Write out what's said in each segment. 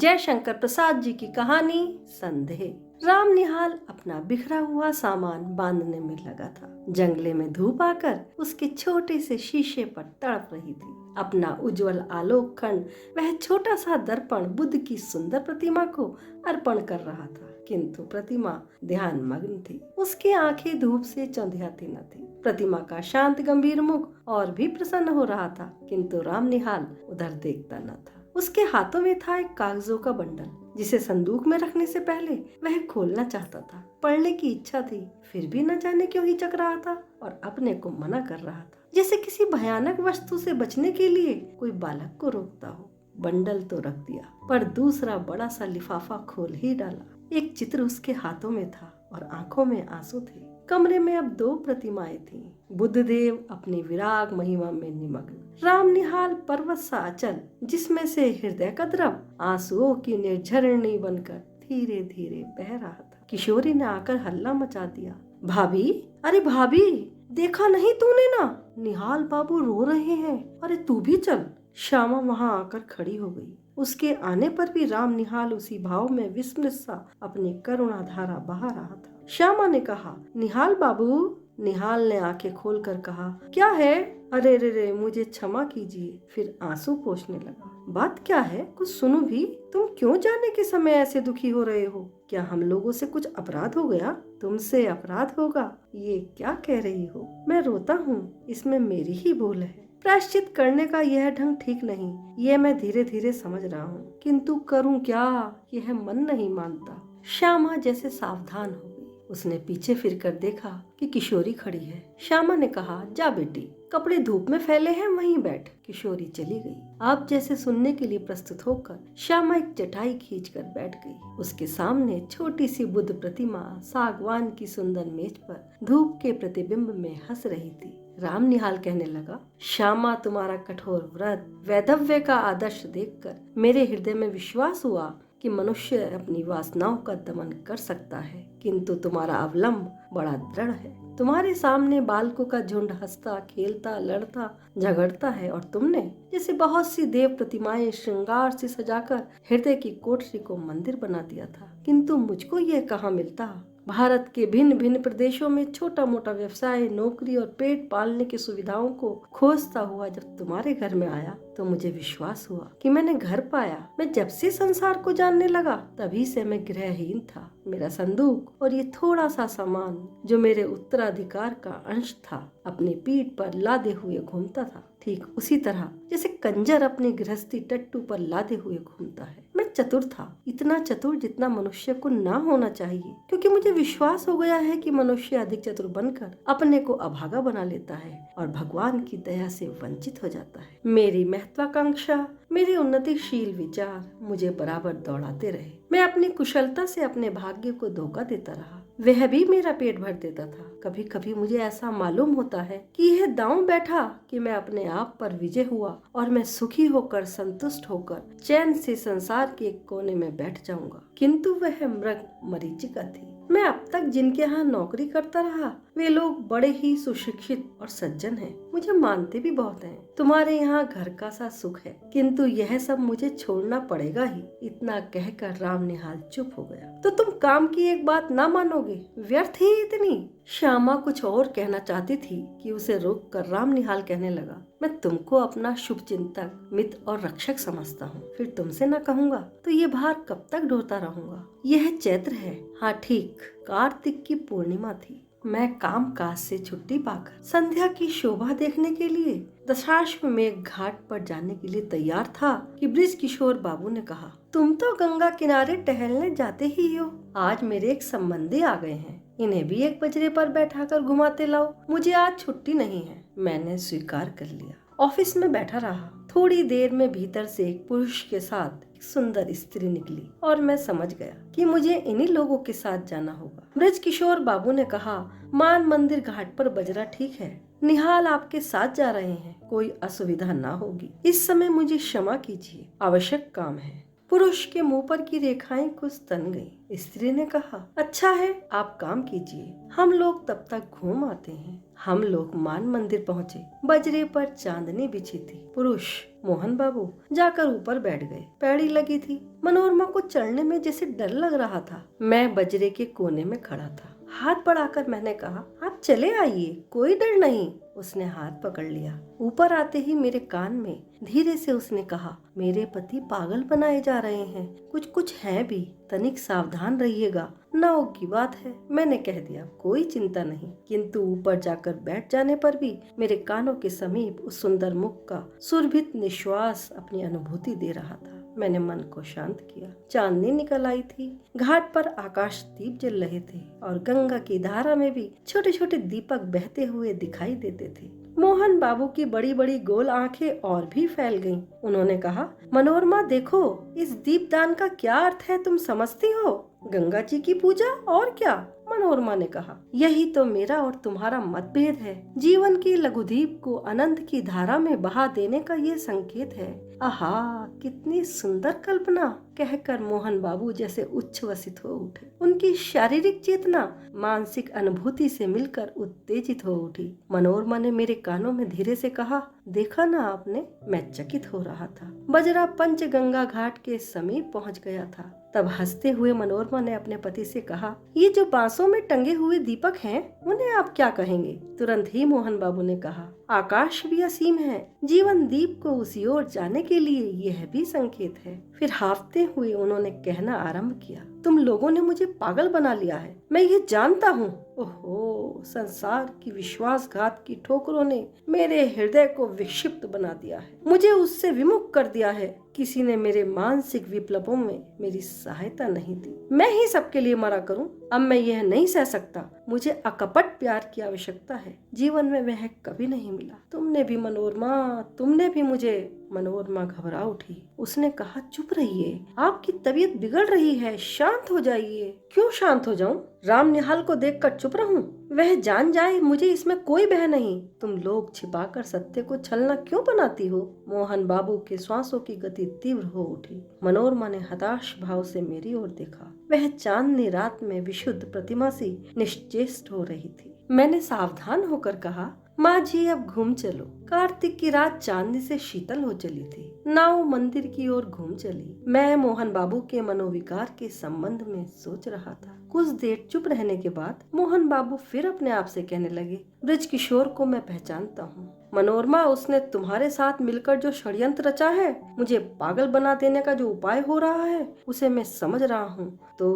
जयशंकर प्रसाद जी की कहानी संदेह। राम निहाल अपना बिखरा हुआ सामान बांधने में लगा था। जंगले में धूप आकर उसके छोटे से शीशे पर तड़प रही थी। अपना उज्जवल आलोक खंड वह छोटा सा दर्पण बुद्ध की सुंदर प्रतिमा को अर्पण कर रहा था, किंतु प्रतिमा ध्यान मग्न थी। उसकी आंखें धूप से चंधियाती न थी। प्रतिमा का शांत गंभीर मुख और भी प्रसन्न हो रहा था, किंतु राम निहाल उधर देखता न था। उसके हाथों में था एक कागजों का बंडल, जिसे संदूक में रखने से पहले वह खोलना चाहता था। पढ़ने की इच्छा थी, फिर भी न जाने क्यों हिचक रहा था और अपने को मना कर रहा था, जैसे किसी भयानक वस्तु से बचने के लिए कोई बालक को रोकता हो। बंडल तो रख दिया, पर दूसरा बड़ा सा लिफाफा खोल ही डाला। एक चित्र उसके हाथों में था और आंखों में आंसू थे। कमरे में अब 2 प्रतिमाएं थीं। बुद्धदेव अपनी विराग महिमा में निमग्न, राम निहाल पर्वत सा अचल, जिसमें से हृदय का द्रव आंसुओं की निर्झरणी बनकर धीरे धीरे बह रहा था। किशोरी ने आकर हल्ला मचा दिया। भाभी, अरे भाभी, देखा नहीं तूने ना, निहाल बाबू रो रहे हैं। अरे तू भी चल। श्यामा वहां आकर खड़ी हो गई। उसके आने पर भी राम निहाल उसी भाव में विस्मृत सा अपनी करुणा धारा बहा रहा था। श्यामा ने कहा, निहाल बाबू। निहाल ने आंखें खोलकर कहा, क्या है? अरे रे रे, मुझे क्षमा कीजिए। फिर आंसू पोंछने लगा। बात क्या है, कुछ सुनो भी। तुम क्यों जाने के समय ऐसे दुखी हो रहे हो? क्या हम लोगों से कुछ अपराध हो गया? तुमसे अपराध होगा, ये क्या कह रही हो? मैं रोता हूँ, इसमें मेरी ही भूल है। प्रायश्चित करने का यह ढंग ठीक नहीं, ये मैं धीरे धीरे समझ रहा हूँ, किंतु करूँ क्या, यह मन नहीं मानता। श्यामा जैसे सावधान हो गई। उसने पीछे फिरकर देखा कि किशोरी खड़ी है। श्यामा ने कहा, जा बेटी, कपड़े धूप में फैले हैं, वहीं बैठ। किशोरी चली गई। आप जैसे सुनने के लिए प्रस्तुत होकर श्यामा एक चटाई खींचकर बैठ गई। उसके सामने छोटी सी बुद्ध प्रतिमा सागवान की सुंदर मेज पर धूप के प्रतिबिंब में हंस रही थी। राम निहाल कहने लगा, श्यामा, तुम्हारा कठोर व्रत वैधव्य का आदर्श देखकर मेरे हृदय में विश्वास हुआ कि मनुष्य अपनी वासनाओं का दमन कर सकता है, किंतु तुम्हारा अवलंब बड़ा दृढ़ है। तुम्हारे सामने बालकों का झुंड हंसता, खेलता, लड़ता, झगड़ता है, और तुमने जैसे बहुत सी देव प्रतिमाएं श्रृंगार से सजाकर हृदय की कोठरी को मंदिर बना दिया था, किंतु मुझको यह कहाँ मिलता। भारत के भिन्न भिन्न प्रदेशों में छोटा मोटा व्यवसाय, नौकरी और पेट पालने की सुविधाओं को खोजता हुआ जब तुम्हारे घर में आया तो मुझे विश्वास हुआ कि मैंने घर पाया। मैं जब से संसार को जानने लगा तभी से मैं गृहहीन था। मेरा संदूक और ये थोड़ा सा सामान जो मेरे उत्तराधिकार का अंश था अपनी पीठ पर लादे हुए घूमता था, ठीक उसी तरह जैसे कंजर अपनी गृहस्थी टट्टू पर लादे हुए घूमता है। मैं चतुर था, इतना चतुर जितना मनुष्य को ना होना चाहिए, क्योंकि मुझे विश्वास हो गया है कि मनुष्य अधिक चतुर बनकर अपने को अभागा बना लेता है और भगवान की दया से वंचित हो जाता है। मेरी महत्वाकांक्षा, मेरे उन्नतिशील विचार मुझे बराबर दौड़ाते रहे। मैं अपनी कुशलता से अपने भाग्य को धोखा देता रहा, वह भी मेरा पेट भर देता था। कभी कभी मुझे ऐसा मालूम होता है कि यह दांव बैठा कि मैं अपने आप पर विजय हुआ और मैं सुखी होकर, संतुष्ट होकर चैन से संसार के एक कोने में बैठ जाऊंगा, किंतु वह मृग मरीचिका थी। मैं अब तक जिनके यहाँ नौकरी करता रहा वे लोग बड़े ही सुशिक्षित और सज्जन हैं, मुझे मानते भी बहुत हैं। तुम्हारे यहाँ घर का सा सुख है, किंतु यह सब मुझे छोड़ना पड़ेगा ही। इतना कहकर राम निहाल चुप हो गया। तो तुम काम की एक बात ना मानोगे, व्यर्थ ही इतनी। श्यामा कुछ और कहना चाहती थी कि उसे रोक कर राम निहाल कहने लगा, मैं तुमको अपना शुभ चिंतक, मित्र और रक्षक समझता हूँ। फिर तुमसे न कहूँगा तो ये भार कब तक ढोता रहूंगा। यह चैत्र है, हाँ ठीक, कार्तिक की पूर्णिमा थी। मैं काम काज से छुट्टी पाकर संध्या की शोभा देखने के लिए दशाश्वमेध घाट पर जाने के लिए तैयार था कि बृज किशोर बाबू ने कहा, तुम तो गंगा किनारे टहलने जाते ही हो। आज मेरे एक संबंधी आ गए हैं, इन्हें भी एक बजरे पर बैठाकर घुमाते लाओ। मुझे आज छुट्टी नहीं है। मैंने स्वीकार कर लिया। ऑफिस में बैठा रहा। थोड़ी देर में भीतर से एक पुरुष के साथ एक सुंदर स्त्री निकली और मैं समझ गया कि मुझे इन्हीं लोगों के साथ जाना होगा। बृज किशोर बाबू ने कहा, मान मंदिर घाट पर बजरा ठीक है, निहाल आपके साथ जा रहे हैं, कोई असुविधा ना होगी। इस समय मुझे क्षमा कीजिए, आवश्यक काम है। पुरुष के मुंह पर की रेखाएं कुछ तन गईं। स्त्री ने कहा, अच्छा है, आप काम कीजिए, हम लोग तब तक घूम आते हैं। हम लोग मान मंदिर पहुँचे। बजरे पर चांदनी बिछी थी। पुरुष, मोहन बाबू जाकर ऊपर बैठ गए। पैड़ी लगी थी। मनोरमा को चढ़ने में जैसे डर लग रहा था। मैं बजरे के कोने में खड़ा था। हाथ बढ़ाकर मैंने कहा, आप चले आइए, कोई डर नहीं। उसने हाथ पकड़ लिया। ऊपर आते ही मेरे कान में धीरे से उसने कहा, मेरे पति पागल बनाए जा रहे हैं, कुछ कुछ है भी, तनिक सावधान रहिएगा, नाव की बात है। मैंने कह दिया, कोई चिंता नहीं। किंतु ऊपर जाकर बैठ जाने पर भी मेरे कानों के समीप उस सुंदर मुख का सुरभित निश्वास अपनी अनुभूति दे रहा था। मैंने मन को शांत किया। चांदनी निकल आई थी। घाट पर आकाश दीप जल रहे थे और गंगा की धारा में भी छोटे छोटे दीपक बहते हुए दिखाई देते थे। मोहन बाबू की बड़ी बड़ी गोल आंखें और भी फैल गईं। उन्होंने कहा, मनोरमा देखो, इस दीपदान का क्या अर्थ है तुम समझती हो? गंगा जी की पूजा, और क्या? मनोरमा ने कहा, यही तो मेरा और तुम्हारा मतभेद है। जीवन की लघुदीप को अनंत की धारा में बहा देने का ये संकेत है। आहा, कितनी सुंदर कल्पना, कहकर मोहन बाबू जैसे उच्छ्वसित हो उठे। उनकी शारीरिक चेतना मानसिक अनुभूति से मिलकर उत्तेजित हो उठी। मनोरमा ने मेरे कानों में धीरे से कहा, देखा ना आपने? मैं चकित हो रहा था। बजरा पंचगंगा घाट के समीप पहुंच गया था। तब हंसते हुए मनोरमा ने अपने पति से कहा, ये जो बांसों में टंगे हुए दीपक हैं, उन्हें आप क्या कहेंगे? तुरंत ही मोहन बाबू ने कहा, आकाश भी असीम है, जीवन दीप को उसी ओर जाने के लिए यह भी संकेत है। फिर हाफते हुए उन्होंने कहना आरंभ किया, तुम लोगों ने मुझे पागल बना लिया है, मैं ये जानता हूँ। ओहो, संसार की विश्वासघात की ठोकरों ने मेरे हृदय को विक्षिप्त बना दिया है, मुझे उससे विमुख कर दिया है। किसी ने मेरे मानसिक विप्लवों में मेरी सहायता नहीं दी। मैं ही सबके लिए मरा करूं। अब मैं यह नहीं सह सकता। मुझे अकपट प्यार की आवश्यकता है। जीवन में वह कभी नहीं मिला। तुमने भी मनोरमा, तुमने भी मुझे। मनोरमा घबरा उठी। उसने कहा, चुप रहिए, आपकी तबीयत बिगड़ रही है, शांत हो जाइए। क्यों शांत हो जाऊं? राम निहाल को देखकर चुप रहूं? वह जान जाए, मुझे इसमें कोई भय नहीं। तुम लोग छिपाकर सत्य को छलना क्यों बनाती हो? मोहन बाबू के श्वासों की गति तीव्र हो उठी। मनोरमा ने हताश भाव से मेरी ओर देखा। वह चांदनी रात में विशुद्ध प्रतिमा सी निश्चेष्ट हो रही थी। मैंने सावधान होकर कहा, माँ जी अब घूम चलो। कार्तिक की रात चांदनी से शीतल हो चली थी। नाव मंदिर की ओर घूम चली। मैं मोहन बाबू के मनोविकार के संबंध में सोच रहा था। कुछ देर चुप रहने के बाद मोहन बाबू फिर अपने आप से कहने लगे, ब्रज किशोर को मैं पहचानता हूँ। मनोरमा, उसने तुम्हारे साथ मिलकर जो षड्यंत्र रचा है, मुझे पागल बना देने का जो उपाय हो रहा है, उसे मैं समझ रहा हूँ। तो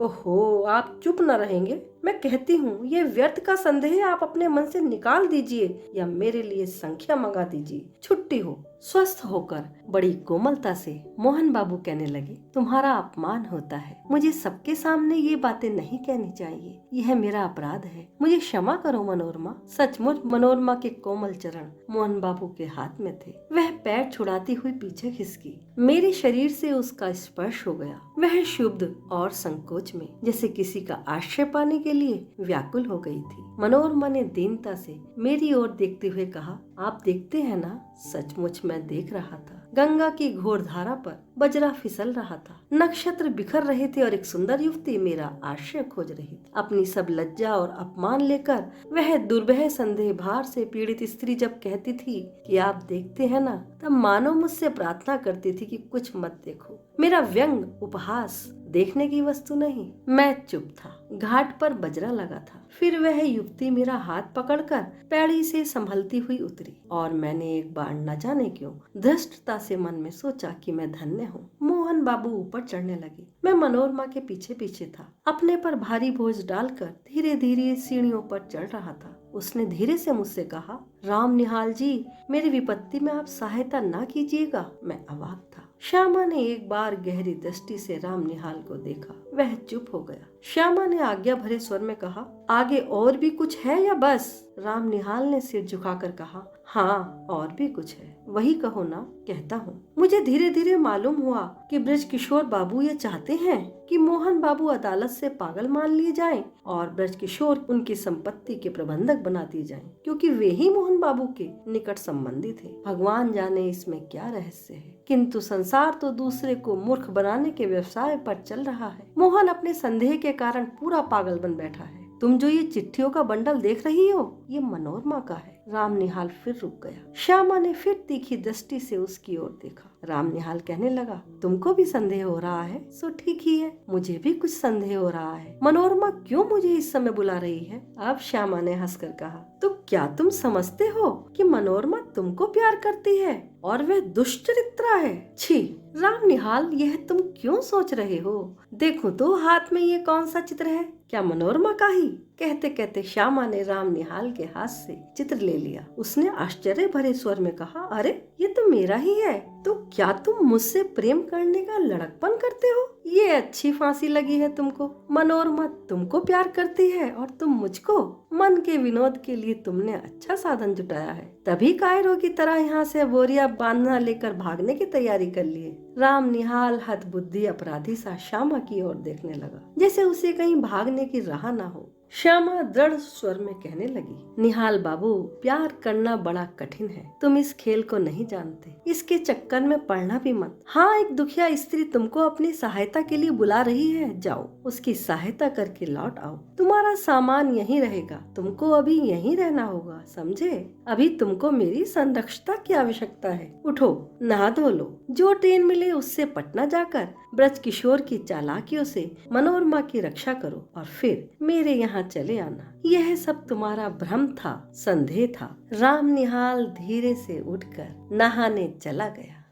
ओहो, आप चुप न रहेंगे? मैं कहती हूँ, ये व्यर्थ का संदेह आप अपने मन से निकाल दीजिए या मेरे लिए संख्या मंगा दीजिए। छुट्टी हो। स्वस्थ होकर बड़ी कोमलता से मोहन बाबू कहने लगे, तुम्हारा अपमान होता है। मुझे सबके सामने ये बातें नहीं कहनी चाहिए। यह मेरा अपराध है। मुझे क्षमा करो मनोरमा। सचमुच मनोरमा के कोमल चरण मोहन बाबू के हाथ में थे। वह पैर छुड़ाती हुई पीछे खिसकी। मेरे शरीर से उसका स्पर्श हो गया। वह शुद्ध और संकोच में जैसे किसी का आश्रय पाने के लिए व्याकुल हो गई थी। मनोरमा ने दीनता से मेरी ओर देखते हुए कहा, आप देखते हैं ना? सचमुच मैं देख रहा था। गंगा की घोर धारा पर बजरा फिसल रहा था। नक्षत्र बिखर रहे थे और एक सुंदर युवती मेरा आश्रय खोज रही थी। अपनी सब लज्जा और अपमान लेकर वह दुर्बह संदेह भार से पीड़ित स्त्री जब कहती थी कि आप देखते हैं ना, तब मानो मुझसे प्रार्थना करती थी कि कुछ मत देखो। मेरा व्यंग उपहास देखने की वस्तु नहीं। मैं चुप था। घाट पर बजरा लगा था। फिर वह युवती मेरा हाथ पकड़कर पैड़ी से संभलती हुई उतरी और मैंने एक बार न जाने क्यों धृष्टता से मन में सोचा कि मैं धन्य हूँ। मोहन बाबू ऊपर चढ़ने लगे। मैं मनोरमा के पीछे पीछे था। अपने पर भारी बोझ डालकर धीरे धीरे सीढ़ियों पर चढ़ रहा था। उसने धीरे से मुझसे कहा, राम निहाल जी, मेरी विपत्ति में आप सहायता ना कीजिएगा। मैं अवाक था। श्यामा ने एक बार गहरी दृष्टि से राम निहाल को देखा। वह चुप हो गया। श्यामा ने आज्ञा भरे स्वर में कहा, आगे और भी कुछ है या बस? राम निहाल ने सिर झुकाकर कहा, हाँ, और भी कुछ है। वही कहो ना। कहता हूँ। मुझे धीरे धीरे मालूम हुआ कि ब्रज किशोर बाबू ये चाहते हैं कि मोहन बाबू अदालत से पागल मान लिए जाएं और ब्रज किशोर उनकी संपत्ति के प्रबंधक बना दिए जाएं, क्योंकि वे ही मोहन बाबू के निकट संबंधी थे। भगवान जाने इसमें क्या रहस्य है, किंतु संसार तो दूसरे को मूर्ख बनाने के व्यवसाय पर चल रहा है। मोहन अपने संदेह के कारण पूरा पागल बन बैठा है। तुम जो ये चिट्ठियों का बंडल देख रही हो, ये मनोरमा का है। राम निहाल फिर रुक गया। श्यामा ने फिर तीखी दृष्टि से उसकी ओर देखा। राम निहाल कहने लगा, तुमको भी संदेह हो रहा है, सो ठीक ही है, मुझे भी कुछ संदेह हो रहा है। मनोरमा क्यों मुझे इस समय बुला रही है? अब श्यामा ने हंसकर कहा, तो क्या तुम समझते हो कि मनोरमा तुमको प्यार करती है और वह दुष्चरित्रा है? छी राम निहाल, यह तुम क्यों सोच रहे हो? देखो तो हाथ में ये कौन सा चित्र है, क्या मनोरमा का ही? कहते कहते श्यामा ने राम निहाल के हाथ से चित्र ले लिया। उसने आश्चर्य भरे स्वर में कहा, अरे ये तो मेरा ही है। तो क्या तुम मुझसे प्रेम करने का लड़कपन करते हो? ये अच्छी फांसी लगी है तुमको। मनोरमा तुमको प्यार करती है और तुम मुझको। मन के विनोद के लिए तुमने अच्छा साधन जुटाया है, तभी कायरों की तरह यहाँ से बोरिया बांधना लेकर भागने की तैयारी कर लिए। राम निहाल हतबुद्धि अपराधी सा श्यामा की ओर देखने लगा, जैसे उसे कहीं भागने की राह ना हो। श्यामा दृढ़ स्वर में कहने लगी, निहाल बाबू, प्यार करना बड़ा कठिन है, तुम इस खेल को नहीं जानते, इसके चक्कर में पड़ना भी मत। हाँ, एक दुखिया स्त्री तुमको अपनी सहायता के लिए बुला रही है, जाओ उसकी सहायता करके लौट आओ। तुम्हारा सामान यहीं रहेगा, तुमको अभी यहीं रहना होगा, समझे? अभी तुमको मेरी संरक्षता की आवश्यकता है। उठो, नहा धो लो, जो ट्रेन मिले उससे पटना जाकर ब्रज किशोर की चालाकियों से मनोरमा की रक्षा करो और फिर मेरे यहाँ चले आना। यह सब तुम्हारा भ्रम था, संदेह था। राम निहाल धीरे से उठकर नहाने चला गया।